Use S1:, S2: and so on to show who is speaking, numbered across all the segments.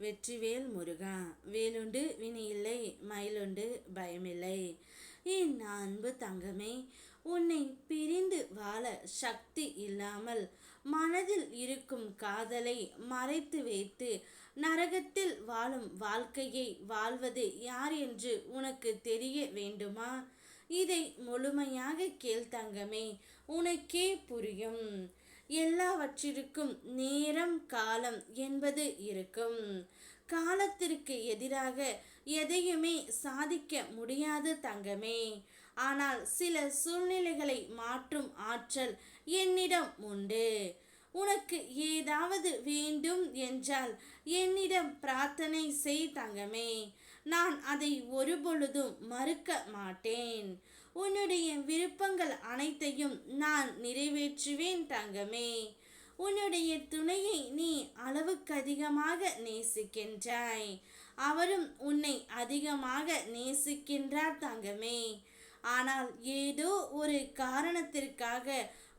S1: வெற்றிவேல் முருகா. வேலுண்டு வினையில்லை, மயிலுண்டு பயமில்லை. என் அன்பு தங்கமே, உன்னை பிரிந்து வாழ சக்தி இல்லாமல் மனதில் இருக்கும் காதலை மறைத்து வைத்து நரகத்தில் வாழும் வாழ்க்கையை வாழ்வது யார் என்று உனக்கு தெரிய வேண்டுமா? இதை முழுமையாக கேள் தங்கமே, உனக்கே புரியும். எல்லாவற்றிற்கும் நேரம் காலம் என்பது இருக்கும். காலத்திற்கு எதிராக எதையுமே சாதிக்க முடியாது தங்கமே. ஆனால் சில சூழ்நிலைகளை மாற்றும் ஆற்றல் என்னிடம் உண்டு. உனக்கு ஏதாவது வேண்டும் என்றால் என்னிடம் பிரார்த்தனை செய் தங்கமே. நான் அதை ஒருபொழுதும் மறுக்க மாட்டேன். உன்னுடைய விருப்பங்கள் அனைத்தையும் நான் நிறைவேற்றுவேன் தங்கமே. உன்னுடைய துணையை நீ அளவுக்கு அதிகமாக நேசிக்கின்றாய். அவரும் உன்னை அதிகமாக நேசிக்கின்றார் தங்கமே. ஆனால் ஏதோ ஒரு காரணத்திற்காக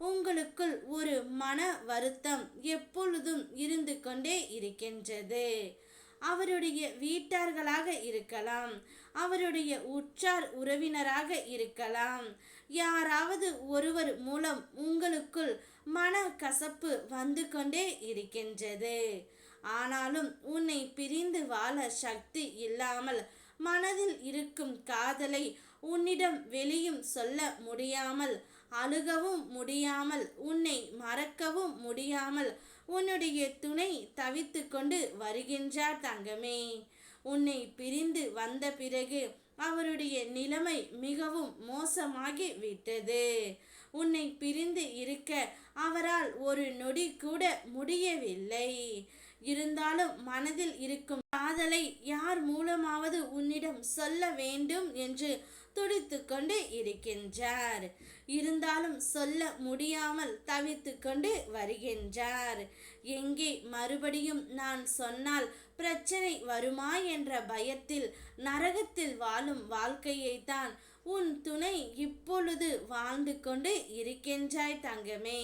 S1: உங்களுக்குள் ஒரு மன வருத்தம் எப்பொழுதும் இருந்து கொண்டே இருக்கின்றது. அவருடைய வீட்டார்களாக இருக்கலாம், அவருடைய உற்றார் உறவினராக இருக்கலாம். யாராவது ஒருவர் மூலம் உங்களுக்குள் மன கசப்பு வந்து கொண்டே இருக்கின்றது. ஆனாலும் உன்னை பிரிந்து வாழ சக்தி இல்லாமல் மனதில் இருக்கும் காதலை உன்னிடம் வெளியும் சொல்ல முடியாமல், அழுகவும் முடியாமல், உன்னை மறக்கவும் முடியாமல் உன்னுடைய துணை தவித்து கொண்டு வருகின்றார் தங்கமே. உன்னை பிரிந்து வந்த பிறகு அவருடைய நிலைமை மிகவும் மோசமாகி விட்டது. உன்னை பிரிந்து இருக்க அவரால் ஒரு நொடி கூட முடியவில்லை. இருந்தாலும் மனதில் இருக்கும் காதலை யார் மூலமாவது உன்னிடம் சொல்ல வேண்டும் என்று துடித்து கொண்டு இருக்கின்றார். இருந்தாலும் சொல்ல முடியாமல் தவித்து கொண்டு வருகின்றார். எங்கே மறுபடியும் நான் சொன்னால் பிரச்சனை வருமா என்ற பயத்தில் நரகத்தில் வாழும் வாழ்க்கையைத்தான் உன் துணை இப்பொழுது வாழ்ந்து கொண்டு இருக்கின்றாய் தங்கமே.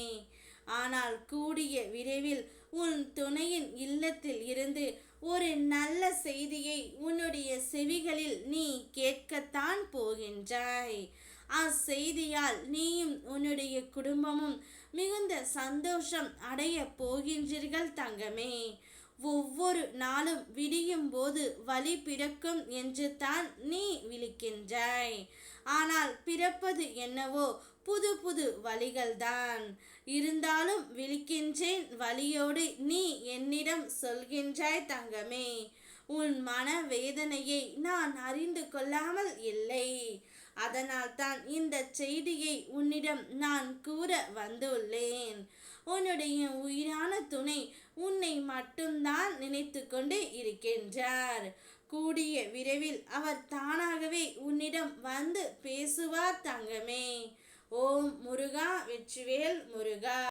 S1: ஆனால் கூடிய விரைவில் உன் துணையின் இல்லத்தில் இருந்து ஒரு நல்ல செய்தியை உன்னுடைய செவிகளில் நீ கேட்கத்தான் போகின்றாய். அச்செய்தியால் நீயும் உன்னுடைய குடும்பமும் மிகுந்த சந்தோஷம் அடைய போகின்றீர்கள் தங்கமே. ஒவ்வொரு நாளும் விடியும் போது வழி பிறக்கும் என்று தான் நீ விழிக்கின்றாய். ஆனால் பிறப்பது என்னவோ புது புது வழிகள்தான். இருந்தாலும் விழிக்கின்றேன் வழியோடு நீ என்னிடம் சொல்கின்றாய் தங்கமே. உன் மன வேதனையை நான் அறிந்து கொள்ளாமல் இல்லை. அதனால் தான் இந்த செய்தியை உன்னிடம் நான் கூற வந்துள்ளேன். உன்னுடைய உயிரான துணை உன்னை மட்டும்தான் நினைத்து கொண்டு இருக்கின்றார். கூடிய விரைவில் அவர் தானாகவே உன்னிடம் வந்து பேசுவார் தங்கமே. ஓம் முருகா. வெற்றிவேல் முருகா.